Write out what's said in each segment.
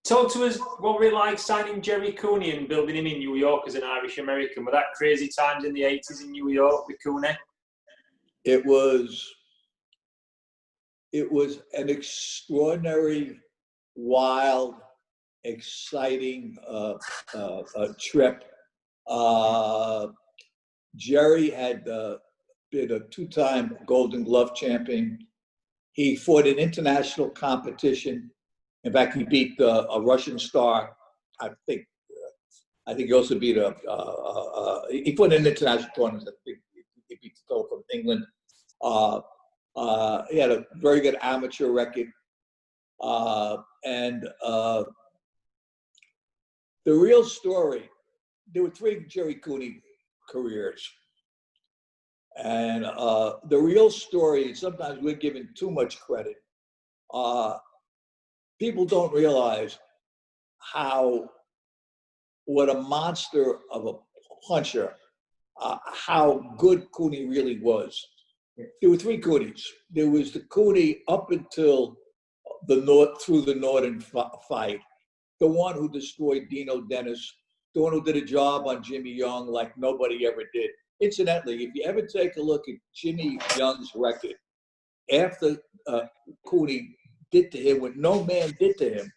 Talk to us what we like signing Gerry Cooney and building him in New York as an Irish American. Were that crazy times in the 80s in New York with Cooney? It was an extraordinary, wild, exciting trip. Gerry had been a two-time Golden Glove champion. He fought in international competition. In fact, he beat a Russian star. I think he also beat he fought in international tournaments. I think he beat the fellow from England. He had a very good amateur record. And the real story, there were 3 Gerry Cooney careers. And the real story, sometimes we're given too much credit. People don't realize what a monster of a puncher, how good Cooney really was. There were 3 Cooneys. There was the Cooney up until through the Norton fight, the one who destroyed Dino Dennis, the one who did a job on Jimmy Young like nobody ever did. Incidentally, if you ever take a look at Jimmy Young's record, after Cooney did to him what no man did to him,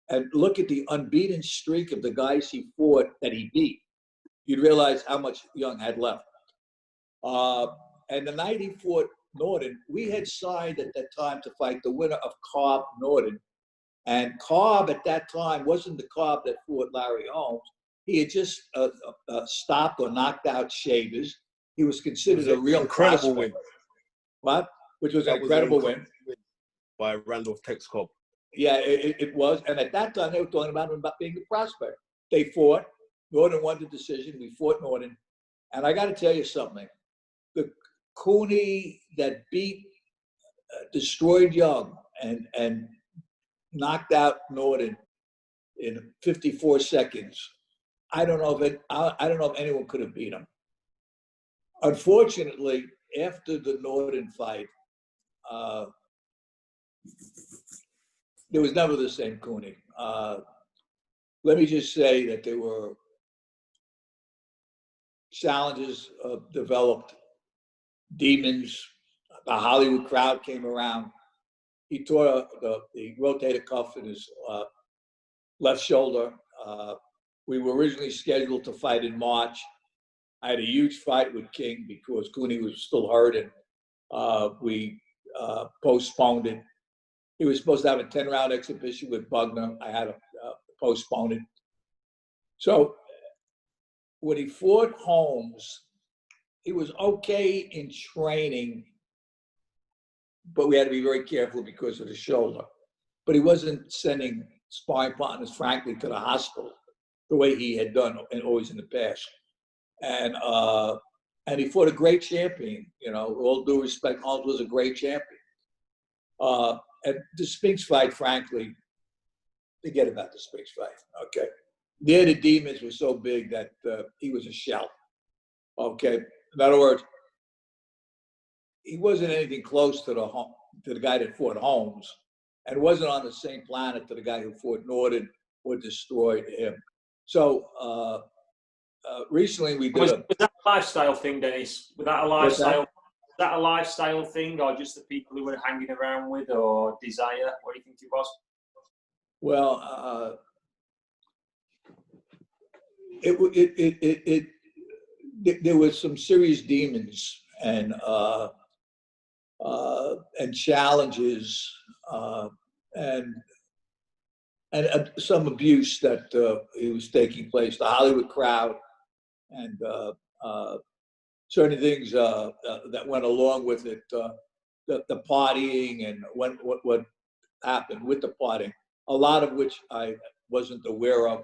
and look at the unbeaten streak of the guys he fought that he beat, you'd realize how much Young had left. And the night he fought Norton, we had signed at that time to fight the winner of Cobb Norton. And Cobb at that time wasn't the Cobb that fought Larry Holmes. He had just stopped or knocked out Shavers. He was considered a real incredible win. What? Which was an incredible win. By Randolph Tex Cobb. Yeah, it was. And at that time, they were talking about him about being a prospect. They fought. Norton won the decision. We fought Norton. And I got to tell you something. The Cooney that destroyed Young and knocked out Norton in 54 seconds. I don't know if anyone could have beat him. Unfortunately, after the Norton fight, there was never the same Cooney. Let me just say that there were challenges developed, demons. The Hollywood crowd came around. He tore the rotator cuff in his left shoulder. We were originally scheduled to fight in March. I had a huge fight with King because Cooney was still hurt, and we postponed it. He was supposed to have a 10-round exhibition with Bugner. I had to postpone it. So when he fought Holmes, he was okay in training, but we had to be very careful because of the shoulder. But he wasn't sending sparring partners, frankly, to the hospital the way he had done and always in the past. And he fought a great champion. You know, with all due respect, Holmes was a great champion. And the Spinks fight, frankly, forget about the Spinks fight. Okay, there the demons were so big that he was a shell. Okay, in other words, he wasn't anything close to the guy that fought Holmes, and wasn't on the same planet to the guy who fought Norton or destroyed him. So recently we did was that a lifestyle thing, Dennis? Was that a lifestyle? Was that a lifestyle thing, or just the people who were hanging around with, or desire? What do you think it was? Well, there was some serious demons and challenges and some abuse that it was taking place. The Hollywood crowd and certain things that went along with it, the partying and what happened with the partying, a lot of which I wasn't aware of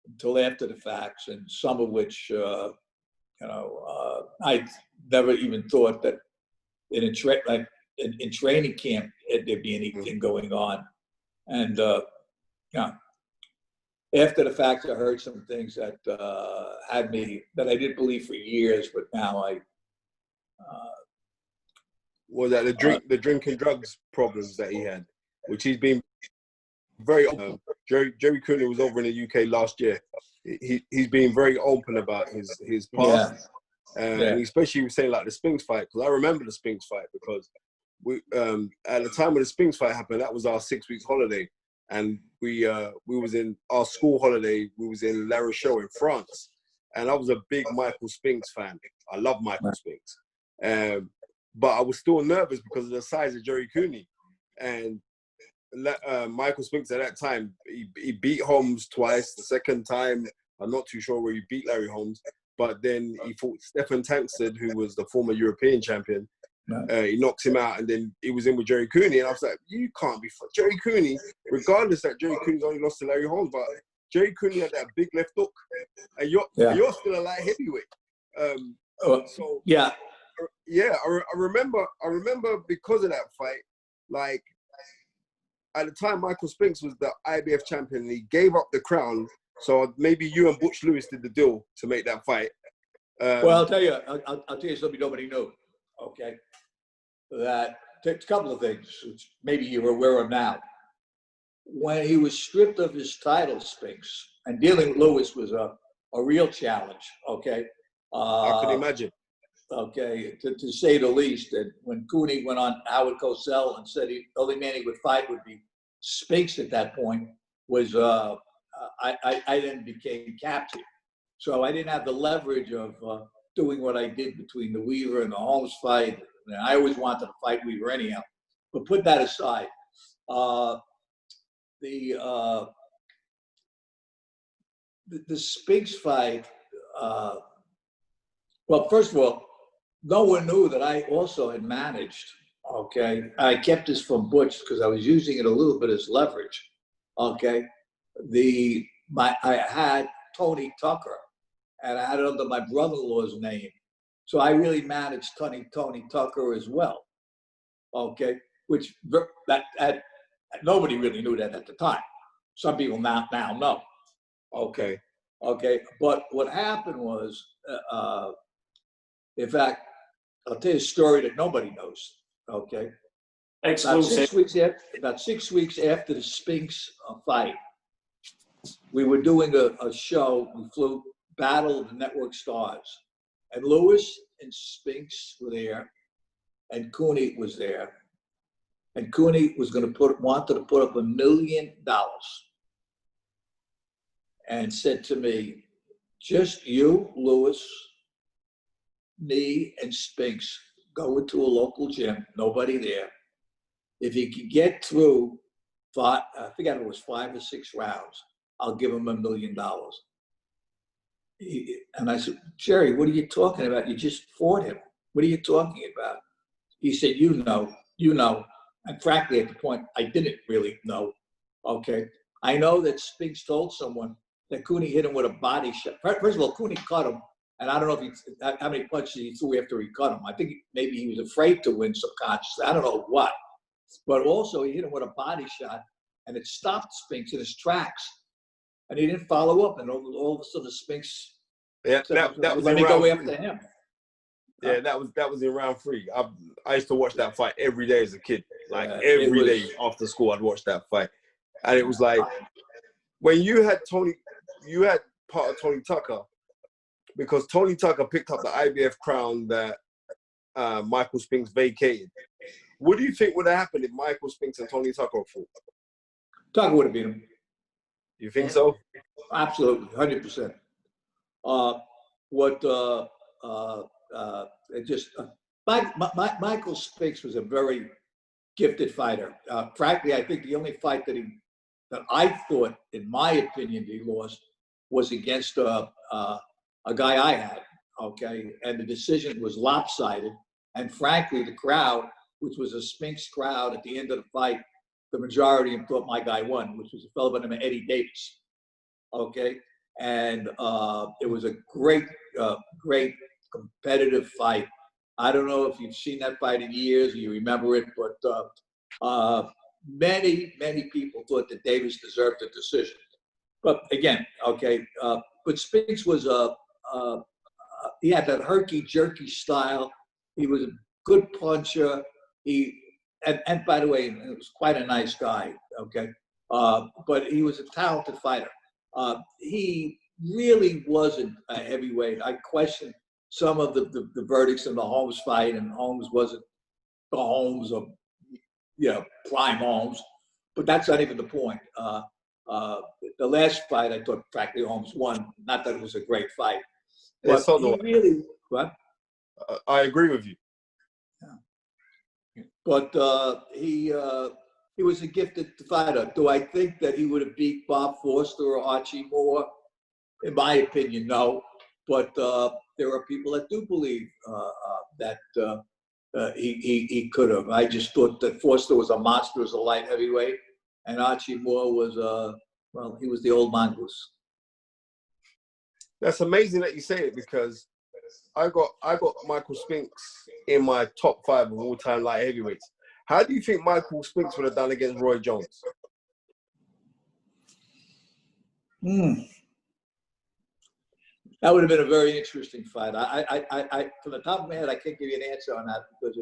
until after the facts, and some of which, I never even thought that in training camp there'd be anything going on. And after the fact, I heard some things that had me, that I didn't believe for years, but now I. Was that the drink and drugs problems that he had, which he's been very Gerry Cooney was over in the UK last year. He's been very open about his past, and especially he was saying like the Spinks fight, because I remember the Spinks fight because we at the time when the Spinks fight happened, that was our 6 weeks holiday, and we was in our school holiday. We was in La Rochelle in France, and I was a big Michael Spinks fan. I love Michael Spinks, but I was still nervous because of the size of Gerry Cooney, and Michael Spinks at that time, he beat Holmes twice. The second time, I'm not too sure where he beat Larry Holmes, but then he fought Stefan Tankstead, who was the former European champion. He knocks him out, and then he was in with Gerry Cooney, and I was like, you can't be Gerry Cooney, regardless that Gerry Cooney's only lost to Larry Holmes, but Gerry Cooney had that big left hook, and you're still a light heavyweight. I remember because of that fight, like, at the time, Michael Spinks was the IBF champion, and he gave up the crown. So maybe you and Butch Lewis did the deal to make that fight. Well, I'll tell you something nobody knew. Okay, that a couple of things, which maybe you're aware of now. When he was stripped of his title, Spinks, and dealing with Lewis was a real challenge. Okay, I could imagine. Okay, to say the least. And when Cooney went on Howard Cosell and said the only man he would fight would be Spinks at that point, was I then became captain. So I didn't have the leverage of doing what I did between the Weaver and the Holmes fight. And I always wanted to fight Weaver anyhow. But put that aside. The Spinks fight, well, first of all, no one knew that I also had managed, okay? I kept this from Butch because I was using it a little bit as leverage, okay? I had Tony Tucker, and I had it under my brother-in-law's name. So I really managed Tony Tucker as well, okay? Which that nobody really knew that at the time. Some people now know, okay? But what happened was, in fact, I'll tell you a story that nobody knows, okay? Exclusive. About 6 weeks after the Spinks fight, we were doing a show. We flew Battle of the Network Stars. And Lewis and Spinks were there, and Cooney was there. And Cooney was wanted to put up $1 million and said to me, just you, Lewis, me, and Spinks go into a local gym, nobody there. If he could get through, I forget it was 5 or 6 rounds, I'll give him $1 million. And I said, Gerry, what are you talking about? You just fought him. What are you talking about? He said, you know. And frankly, at the point, I didn't really know, okay? I know that Spinks told someone that Cooney hit him with a body shot. First of all, Cooney cut him. And I don't know how many punches he threw after he cut him. I think maybe he was afraid to win subconsciously. I don't know what. But also, he hit him with a body shot, and it stopped Spinks in his tracks. And he didn't follow up. And all of a sudden, Spinks that was let me go after him. Yeah, that was in round 3. I used to watch that fight every day as a kid. Like every day after school, I'd watch that fight. And it was like, when you had part of Tony Tucker, because Tony Tucker picked up the IBF crown that Michael Spinks vacated. What do you think would have happened if Michael Spinks and Tony Tucker fought? Tucker would have beat him. You think so? Absolutely, 100%. Michael Spinks was a very gifted fighter. Frankly, I think the only fight that I thought, in my opinion, he lost was against a guy I had, okay? And the decision was lopsided. And frankly, the crowd, which was a Spinks crowd at the end of the fight, the majority of them thought my guy won, which was a fellow by the name of Eddie Davis, okay? And it was a great competitive fight. I don't know if you've seen that fight in years or you remember it, but many people thought that Davis deserved the decision. But again, okay, but Spinks was he had that herky-jerky style. He was a good puncher. And by the way, he was quite a nice guy, okay? but he was a talented fighter. He really wasn't a heavyweight. I question some of the verdicts in the Holmes fight, and Holmes wasn't the Holmes of, prime Holmes, but that's not even the point. The last fight, I thought practically Holmes won. Not that it was a great fight, but he really, what? I agree with you. Yeah. But he was a gifted fighter. Do I think that he would have beat Bob Foster or Archie Moore? In my opinion, no. But there are people that do believe that he could have. I just thought that Foster was a monster as a light heavyweight, and Archie Moore was, he was the old mongoose. That's amazing that you say it, because I got Michael Spinks in my top 5 of all-time light heavyweights. How do you think Michael Spinks would have done against Roy Jones? That would have been a very interesting fight. I from the top of my head, I can't give you an answer on that, because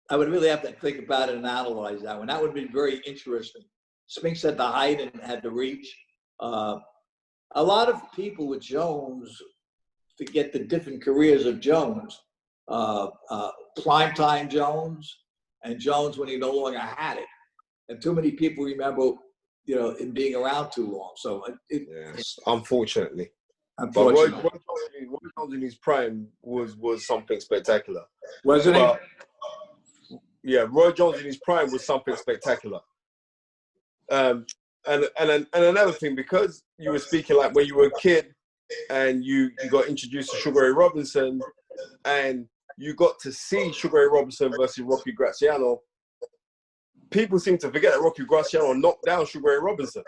I would really have to think about it and analyze that one. That would have been very interesting. Spinks had the height and had the reach. A lot of people with Jones forget the different careers of Jones. Primetime Jones and Jones when he no longer had it. And too many people remember, him being around too long. So yes, unfortunately. But Roy Jones in his prime was something spectacular. Wasn't he? Yeah, Roy Jones in his prime was something spectacular. And another thing, because you were speaking like when you were a kid and you got introduced to Sugar Ray Robinson, and you got to see Sugar Ray Robinson versus Rocky Graziano, people seem to forget that Rocky Graziano knocked down Sugar Ray Robinson.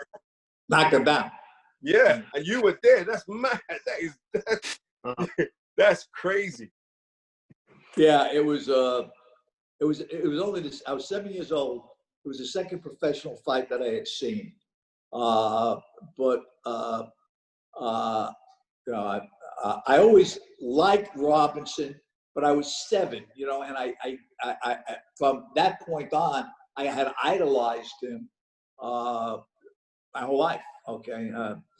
Knocked him down. Yeah, and you were there. That's mad. That's crazy. Yeah, it was only this. I was 7 years old. It was the second professional fight that I had seen. But I always liked Robinson, but I was 7, and I from that point on, I had idolized him my whole life. Okay,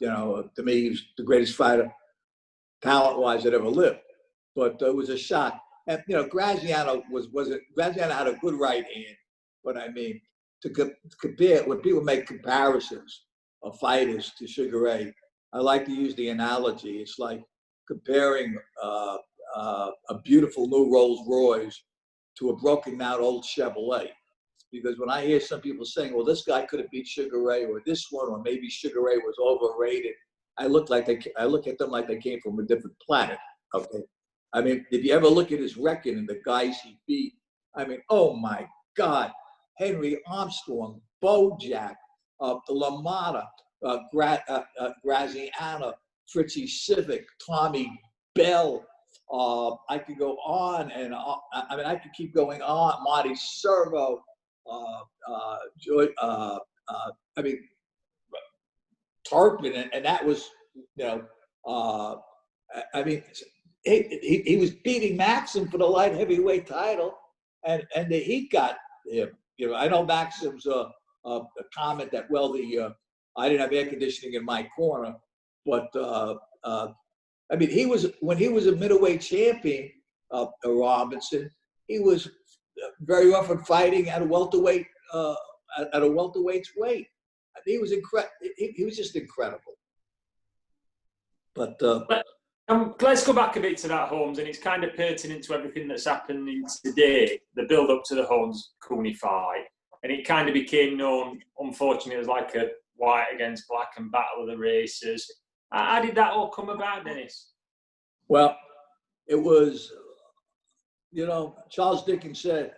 to me, he was the greatest fighter, talent-wise, that ever lived. But it was a shock. And Graziano Graziano had a good right hand, but I mean, to compare, when people make comparisons of fighters to Sugar Ray, I like to use the analogy. It's like comparing a beautiful new Rolls Royce to a broken down old Chevrolet. Because when I hear some people saying, well, this guy could have beat Sugar Ray, or this one, or maybe Sugar Ray was overrated, I look at them like they came from a different planet. Okay. I mean, if you ever look at his record and the guys he beat, I mean, oh my God, Henry Armstrong, Bojack, LaMotta, Graziano, Fritzy Civic, Tommy Bell. I could go on and on. I mean, I could keep going on. Marty Servo, I mean, Tarpon, and that was, I mean, he was beating Maxim for the light heavyweight title, and the heat got him. I know Maxim's a comment that, well, I didn't have air conditioning in my corner, but I mean, when he was a middleweight champion, Robinson, he was very often fighting at a welterweight at a welterweight's weight. I mean, he was incredible. He was just incredible. But let's go back a bit to that, Holmes, and it's kind of pertinent to everything that's happening today, the build-up to the Holmes-Cooney fight. And it kind of became known, unfortunately, as like a white against black and battle of the races. How did that all come about, Dennis? Well, it was, Charles Dickens said,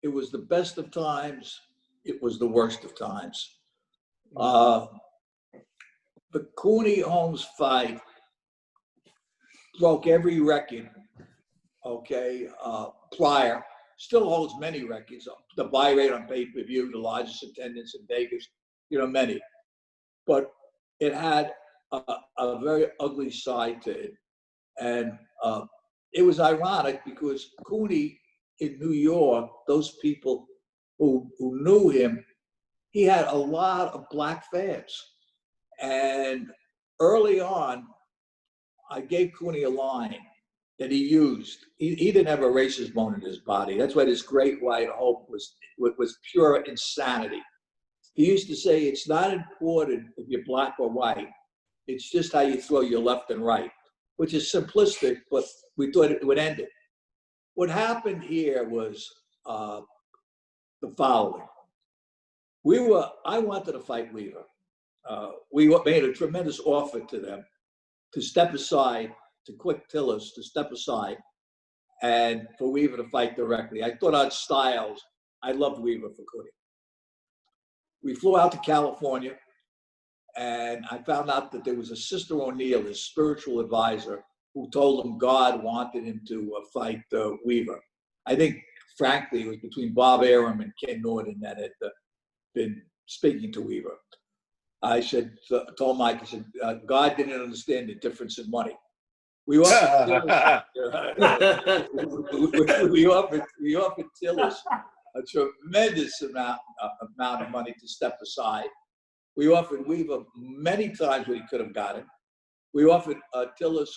it was the best of times, it was the worst of times. The Cooney-Holmes fight broke every record, okay, prior. Still holds many records. The buy rate on pay-per-view, the largest attendance in Vegas, many. But it had a very ugly side to it. And it was ironic because Cooney in New York, those people who knew him, he had a lot of black fans. And early on, I gave Cooney a line that he used. He didn't have a racist bone in his body. That's why this great white hope was pure insanity. He used to say, it's not important if you're black or white. It's just how you throw your left and right, which is simplistic, but we thought it would end it. What happened here was the following. I wanted to fight Weaver. We made a tremendous offer to them to step aside, to Quick Tillis to step aside, and for Weaver to fight directly. I thought on styles, I loved Weaver for Cooney. We flew out to California, and I found out that there was a Sister O'Neill, his spiritual advisor, who told him God wanted him to fight Weaver. I think, frankly, it was between Bob Arum and Ken Norton that had been speaking to Weaver. I told Mike, I said, God didn't understand the difference in money. We offered Tillis a tremendous amount of money to step aside. We offered Weaver many times what he could have gotten. We offered Tillis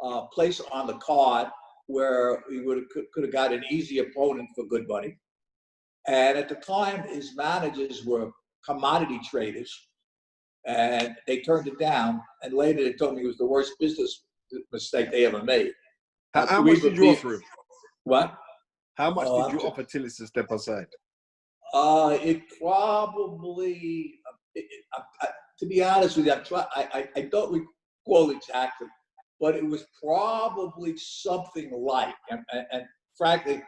a place on the card where he could have got an easy opponent for good money. And at the time, his managers were commodity traders, and they turned it down. And later, they told me it was the worst business mistake they ever made. How much did you offer him? What? How much did you offer Tillis to step aside? It probably, to be honest with you, I don't recall exactly, but it was probably something like, and frankly,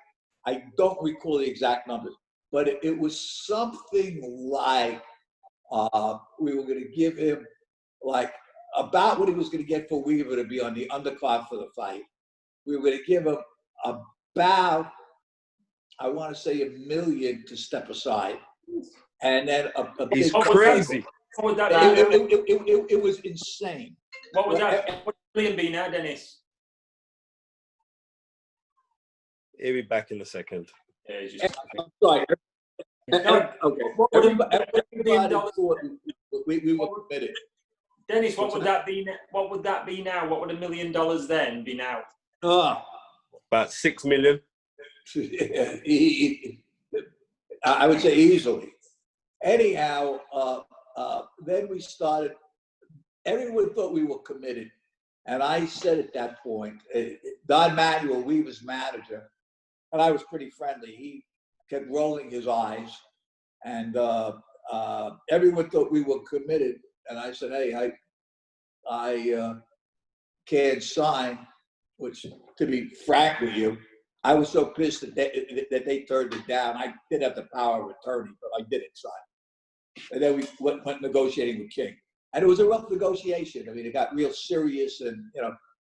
I don't recall the exact numbers, but it was something like we were going to give him like about what he was going to get for Weaver to be on the undercard for the fight. We were going to give him about, I want to say, $1 million to step aside, and then a He's big crazy. What would that be? It was insane. What would that million be now, Dennis? He'll be back in a second. Yeah, I'm sorry. Okay. Everybody thought we were committed. Dennis, what would that be? What would that be now? What would $1 million then be now? About 6 million. I would say easily. Anyhow, then we started. Everyone thought we were committed, and I said at that point, Don Manuel, Weaver's manager, and I was pretty friendly. He kept rolling his eyes, and everyone thought we were committed. And I said, "Hey, I can't sign." Which, to be frank with you, I was so pissed that they turned it down. I did have the power of attorney, but I didn't sign. And then we went negotiating with King, and it was a rough negotiation. I mean, it got real serious, and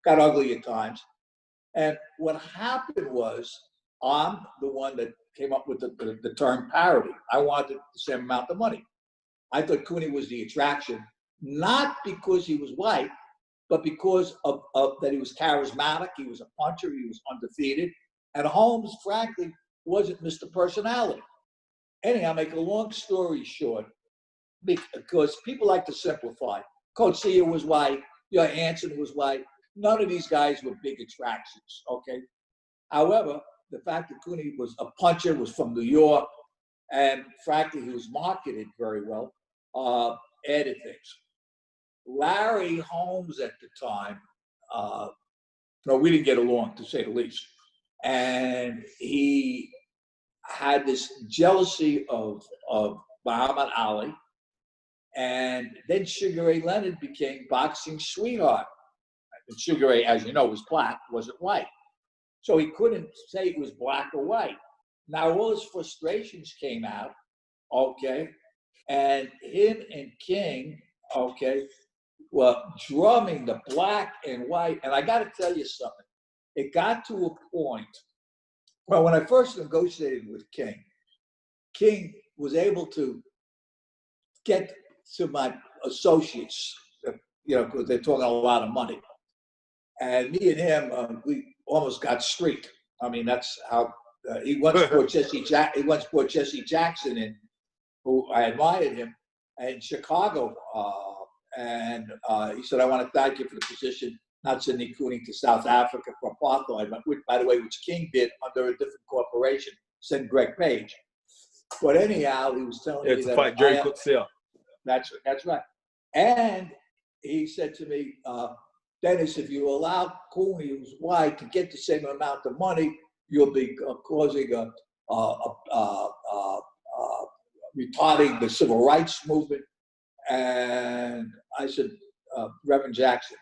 got ugly at times. And what happened was, I'm the one that came up with the term parity. I wanted the same amount of money. I thought Cooney was the attraction, not because he was white, but because of that he was charismatic, he was a puncher, he was undefeated. And Holmes, frankly, wasn't Mr. Personality. Anyhow, make a long story short, because people like to simplify. Coach Sear was white, Hanson was white. None of these guys were big attractions, okay? However, the fact that Cooney was a puncher, was from New York, and frankly, he was marketed very well, added things. Larry Holmes at the time, we didn't get along, to say the least. And he had this jealousy of Muhammad Ali. And then Sugar Ray Leonard became boxing sweetheart. And Sugar Ray, as you know, was black, wasn't white. So he couldn't say it was black or white. Now all his frustrations came out, okay? And him and King, okay, were drumming the black and white. And I got to tell you something. It got to a point, well, when I first negotiated with King, King was able to get to my associates, because they're talking a lot of money. And me and him, we almost got streaked. I mean, that's how he once brought Jesse Jackson in, who I admired him, in Chicago. And he said, I want to thank you for the position, not sending Cooney to South Africa for apartheid, by the way, which King did under a different corporation, send Greg Page. But anyhow, he was telling me to fight Gerry Coetzee. That's right. And he said to me, Dennis, if you allow Cooney, who's white, to get the same amount of money, you'll be causing retarding the civil rights movement. And I said, Reverend Jackson,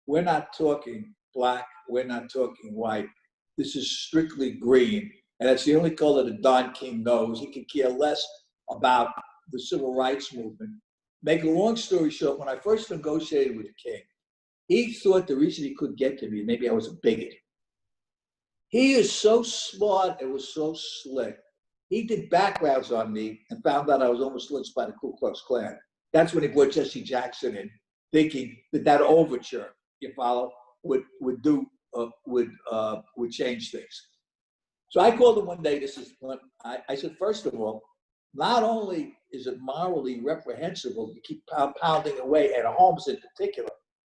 we're not talking black, we're not talking white. This is strictly green. And that's the only color that Don King knows. He could care less about the civil rights movement. Make a long story short, when I first negotiated with King, he thought the reason he couldn't get to me, maybe I was a bigot. He is so smart and was so slick. He did backgrounds on me and found out I was almost lynched by the Ku Klux Klan. That's when he brought Jesse Jackson in, thinking that overture, you follow, would change things. So I called him one day. This is when I said, first of all, not only is it morally reprehensible to keep pounding away at Holmes in particular,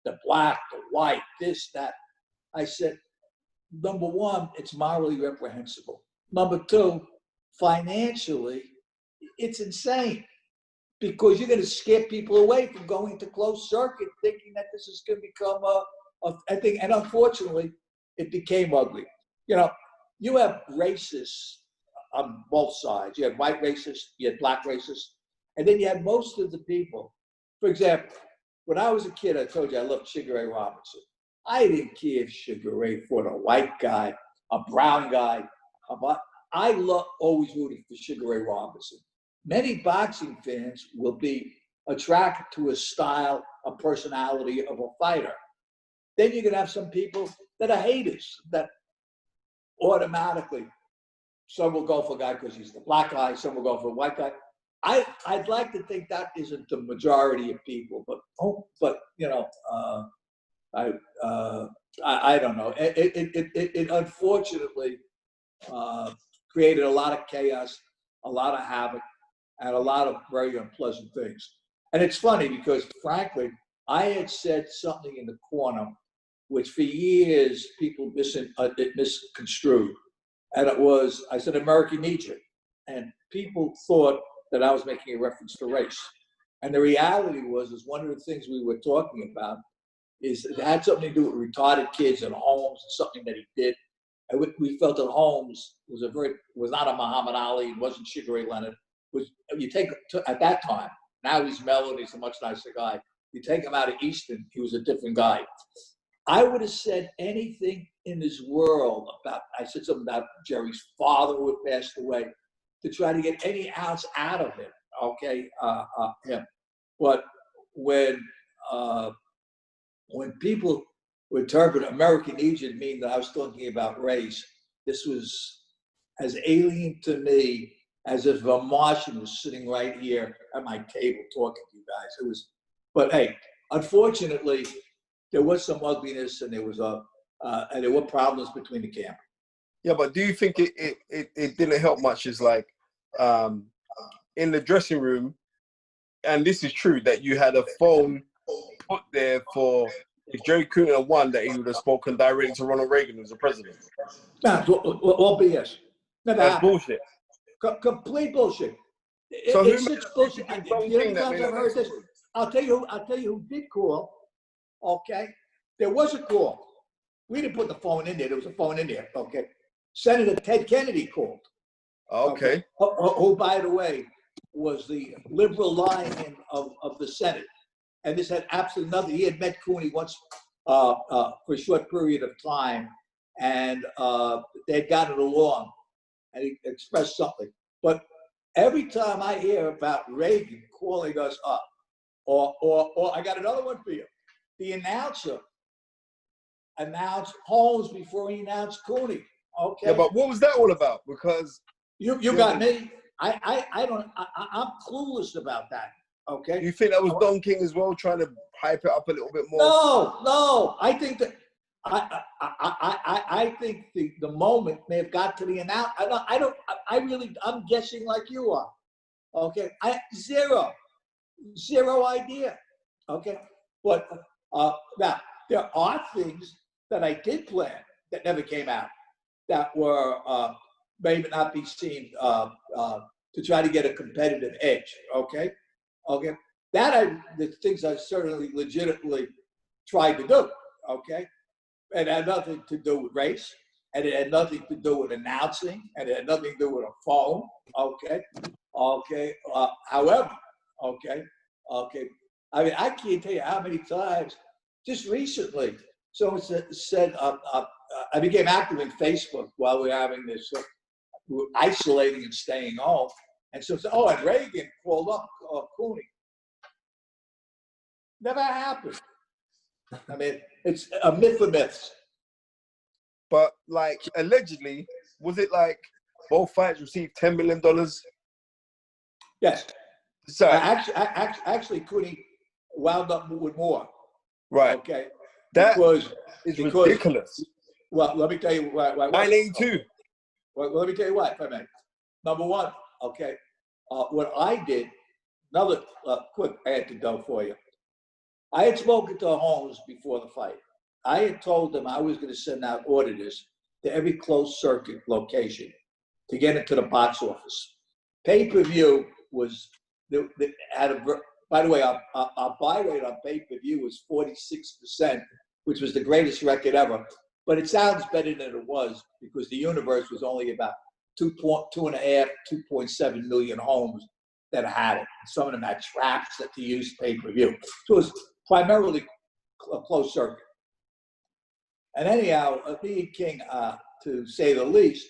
the black, the white, this, that. I said, number one, it's morally reprehensible. Number two, financially, it's insane because you're going to scare people away from going to closed circuit thinking that this is going to become a thing. And unfortunately, it became ugly. You know, you have racists on both sides. You had white racists, you had black racists, and then you had most of the people. For example, when I was a kid, I told you I loved Sugar Ray Robinson. I didn't care if Sugar Ray fought a white guy, a brown guy. I always rooted for Sugar Ray Robinson. Many boxing fans will be attracted to a style, a personality of a fighter. Then you're going to have some people that are haters, that automatically, some will go for a guy because he's the black guy, some will go for a white guy. I'd like to think that isn't the majority of people, but you know, I don't know. It unfortunately created a lot of chaos, a lot of havoc, and a lot of very unpleasant things. And it's funny because, frankly, I had said something in the corner, which for years people misconstrued. And it was, I said, American needs you. And people thought that I was making a reference to race. And the reality was one of the things we were talking about is it had something to do with retarded kids and Holmes, and something that he did. And we felt that Holmes was not a Muhammad Ali, it wasn't Sugar Ray Leonard. At that time, now he's mellow and he's a much nicer guy. You take him out of Easton, he was a different guy. I would have said anything in this world I said something about Gerry's father who had passed away, to try to get any ounce out of him, okay, him. But when people would interpret American Egypt mean that I was talking about race, this was as alien to me as if a Martian was sitting right here at my table talking to you guys. But hey, unfortunately, there was some ugliness and there were problems between the camp. Yeah, but do you think it didn't help much? Is like in the dressing room, and this is true, that you had a phone put there for if Gerry Cooney had won, that he would have spoken directly to Ronald Reagan as the president. That's all BS. That's bullshit. Complete bullshit. So it's such bullshit. You know, times I've heard this. I'll tell you who did call. Okay, there was a call. We didn't put the phone in there. There was a phone in there. Okay, Senator Ted Kennedy called. Okay. Who, by the way, was the liberal lion of the Senate. And this had absolutely nothing. He had met Cooney once for a short period of time, and they had gotten along, and he expressed something. But every time I hear about Reagan calling us up, or I got another one for you. The announcer announced Holmes before he announced Cooney. Okay. Yeah, but what was that all about? Because you got me. I'm clueless about that. Okay. You think that was Don King as well, trying to hype it up a little bit more? No. I think that I think the moment may have got to the announcement. I'm guessing like you are. Okay, zero idea. Okay, but now there are things that I did plan that never came out that were maybe not be seen to try to get a competitive edge. Okay, the things I certainly legitimately tried to do. Okay. It had nothing to do with race, and it had nothing to do with announcing, and it had nothing to do with a phone. Okay. However, okay. I mean, I can't tell you how many times just recently someone said I became active in Facebook while we were having this, we were isolating and staying home, and so said, oh, and Reagan called up Cooney. Never happened. I mean, it's a myth of myths. But like, allegedly, was it like both fights received $10 million? Yes. So actually, Cooney wound up with more. Right. Okay. That because ridiculous. Well, let me tell you why. 982. Well, let me tell you what, if I may. Number one, okay, what I did, another quick anecdote for you. I had spoken to Holmes before the fight. I had told them I was going to send out auditors to every closed circuit location to get into the box office. Pay-per-view was, by the way, our buy rate on pay-per-view was 46%, which was the greatest record ever. But it sounds better than it was because the universe was only about 2.7 million homes that had it. Some of them had traps that they used pay-per-view. So it was primarily a closed circuit. And anyhow, me and King, to say the least,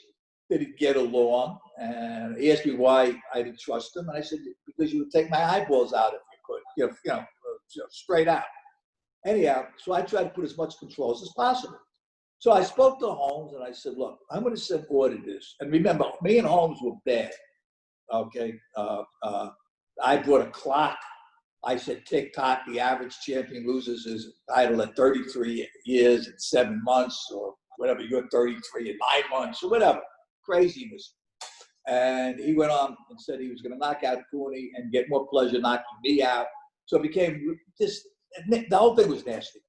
didn't get along. And he asked me why I didn't trust him. And I said, because you would take my eyeballs out if you could, straight out. Anyhow, so I tried to put as much controls as possible. So I spoke to Holmes and I said, look, I'm going to send auditors. And remember, me and Holmes were bad. Okay. I brought a clock. I said, tick-tock, the average champion loses his title at 33 years and 7 months, or whatever, you're 33 in 9 months, or whatever. Craziness. And he went on and said he was going to knock out Cooney and get more pleasure knocking me out. So it became just, the whole thing was nasty.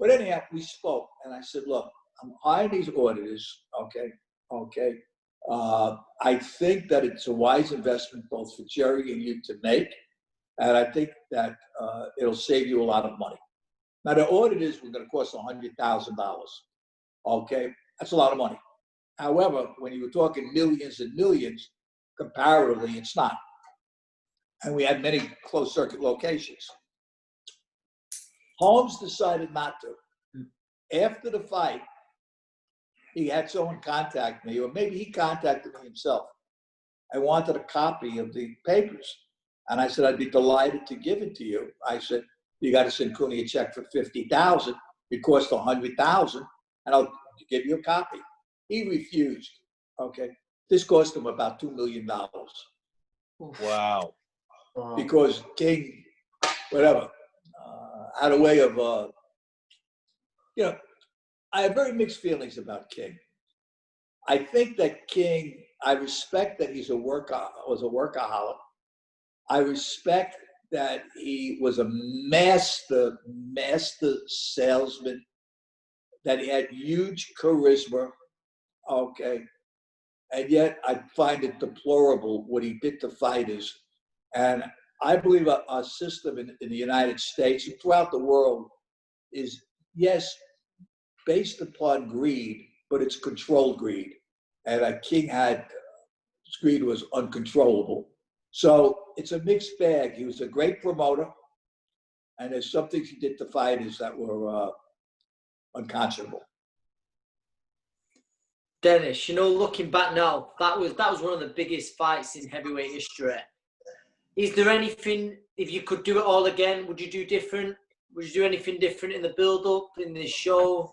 But anyhow, we spoke, and I said, look, I'm hiring these auditors, okay. I think that it's a wise investment both for Gerry and you to make. And I think that it'll save you a lot of money. Now, the auditors were going to cost $100,000. Okay, that's a lot of money. However, when you were talking millions and millions, comparatively, it's not. And we had many closed circuit locations. Holmes decided not to. After the fight, he had someone contact me, or maybe he contacted me himself. I wanted a copy of the papers. And I said, I'd be delighted to give it to you. I said, you got to send Cooney a check for $50,000. It cost $100,000, and I'll give you a copy. He refused. Okay, this cost him about $2 million. Wow. Because King, whatever, had a way of, I have very mixed feelings about King. I think that King, I respect that was a workaholic. I respect that he was a master salesman, that he had huge charisma, okay, and yet I find it deplorable what he did to fighters. And I believe our system in the United States and throughout the world is, yes, based upon greed, but it's controlled greed. And King had, his greed was uncontrollable. So it's a mixed bag. He was a great promoter, and there's some things he did to fighters that were unconscionable. Dennis, looking back now, that was one of the biggest fights in heavyweight history. Is there anything, if you could do it all again, would you do different? Would you do anything different in the build-up, in this show?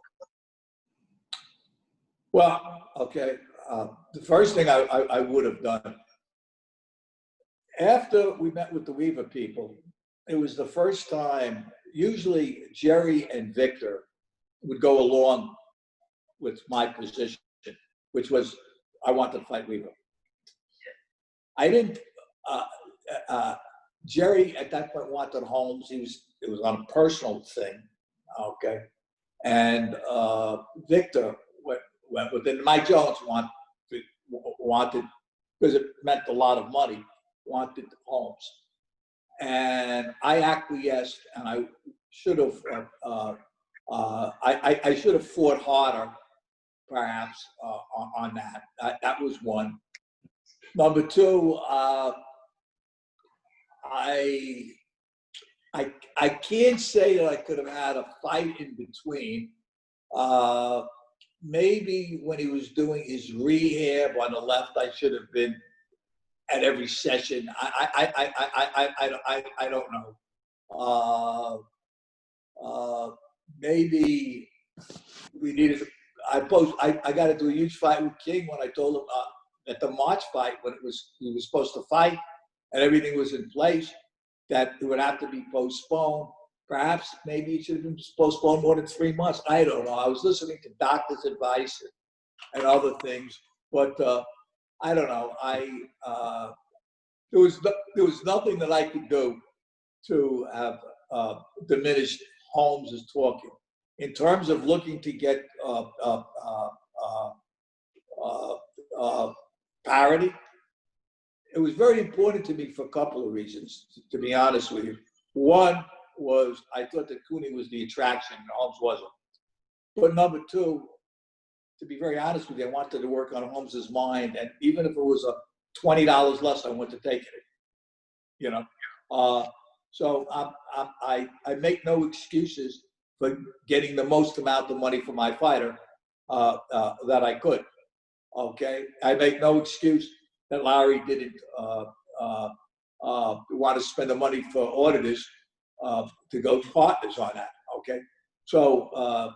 Well, okay. The first thing I would have done, after we met with the Weaver people, it was the first time, usually Gerry and Victor would go along with my position, which was I wanted to fight Weaver. I didn't. Gerry at that point wanted Holmes. It was on a personal thing, okay. And Victor went with it. Mike Jones wanted because it meant a lot of money. Wanted Holmes, and I acquiesced, and I should have. I should have fought harder, perhaps, on that. That was one. Number two, I can't say that I could have had a fight in between. Maybe when he was doing his rehab on the left, I should have been at every session. I don't know. Maybe we needed. I got to do a huge fight with King when I told him at the March fight when he was supposed to fight and everything was in place that it would have to be postponed. Perhaps maybe it should have been postponed more than 3 months. I don't know. I was listening to doctors' advice and other things, but I don't know. There was nothing that I could do to have diminished Holmes' talking. In terms of looking to get parity, it was very important to me for a couple of reasons, to be honest with you. One was I thought that Cooney was the attraction and Holmes wasn't. But number two, to be very honest with you, I wanted to work on Holmes' mind, and even if it was $20 less, I wanted to take it. You know, so I make no excuses for getting the most amount of money for my fighter that I could. Okay, I make no excuse that Larry didn't want to spend the money for auditors to go partners on that. Okay, so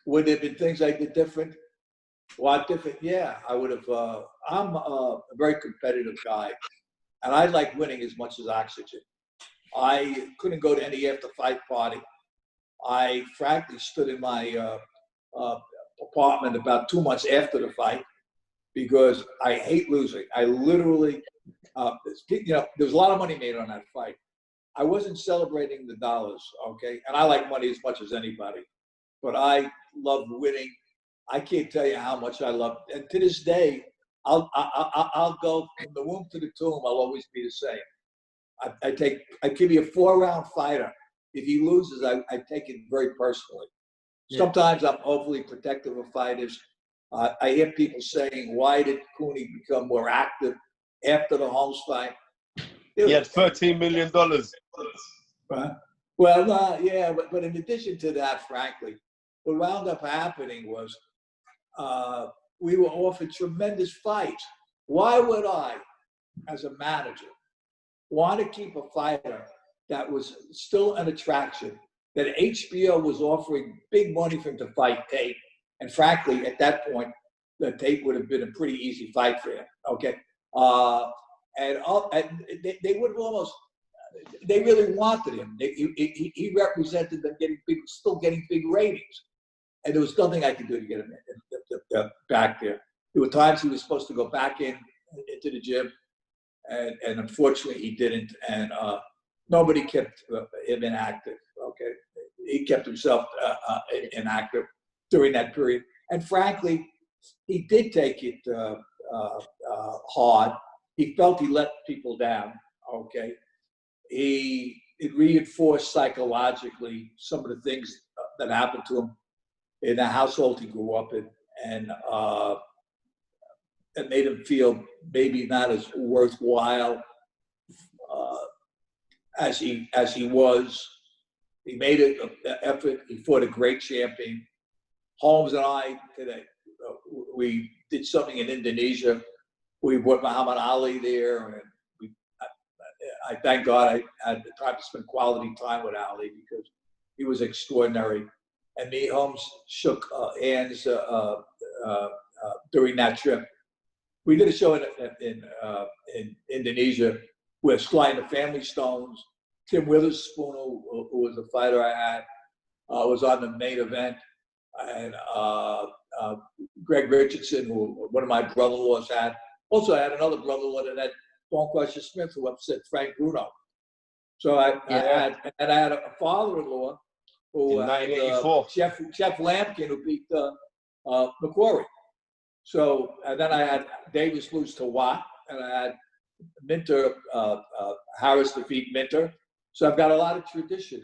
would there have been things I did different? What different? Yeah, I would have. I'm a very competitive guy, and I like winning as much as oxygen. I couldn't go to any after-fight party. I frankly stood in my apartment about 2 months after the fight because I hate losing. I literally, there was a lot of money made on that fight. I wasn't celebrating the dollars, okay? And I like money as much as anybody, but I love winning. I can't tell you how much I love, and to this day, I'll go from the womb to the tomb. I'll always be the same. I give you a 4-round fighter. If he loses, I take it very personally. Yeah. Sometimes I'm overly protective of fighters. I hear people saying, "Why did Cooney become more active after the Holmes fight?" He had $13 million. Well, yeah, but in addition to that, frankly, what wound up happening was we were offered tremendous fights. Why would I, as a manager, want to keep a fighter that was still an attraction, that HBO was offering big money for him to fight Tate? And frankly, at that point, the Tate would have been a pretty easy fight for him, okay? And they would have almost, they really wanted him. He represented them still getting big ratings. And there was nothing I could do to get him back there. There were times he was supposed to go back into the gym, and unfortunately he didn't. And nobody kept him inactive, okay? He kept himself inactive during that period. And frankly, he did take it hard. He felt he let people down, okay? It reinforced psychologically some of the things that happened to him in the household he grew up in, and it made him feel maybe not as worthwhile as he was. He made an effort. He fought a great champion. Holmes and I today, we did something in Indonesia. We brought Muhammad Ali there, and I thank God I had the time to spend quality time with Ali because he was extraordinary. And me, Holmes, shook hands during that trip. We did a show in Indonesia. We're flying the Family Stones. Tim Witherspoon, who was a fighter I had, was on the main event. and Greg Richardson, who one of my brother-in-laws had. Also, I had another brother-in-law that had Bone Crusher Smith, who upset Frank Bruno. So I had a father-in-law who in 1984. Jeff Lampkin, who beat McQuarrie. So and then I had Davis lose to Watt, and I had Minter Harris defeat Minter. So I've got a lot of tradition.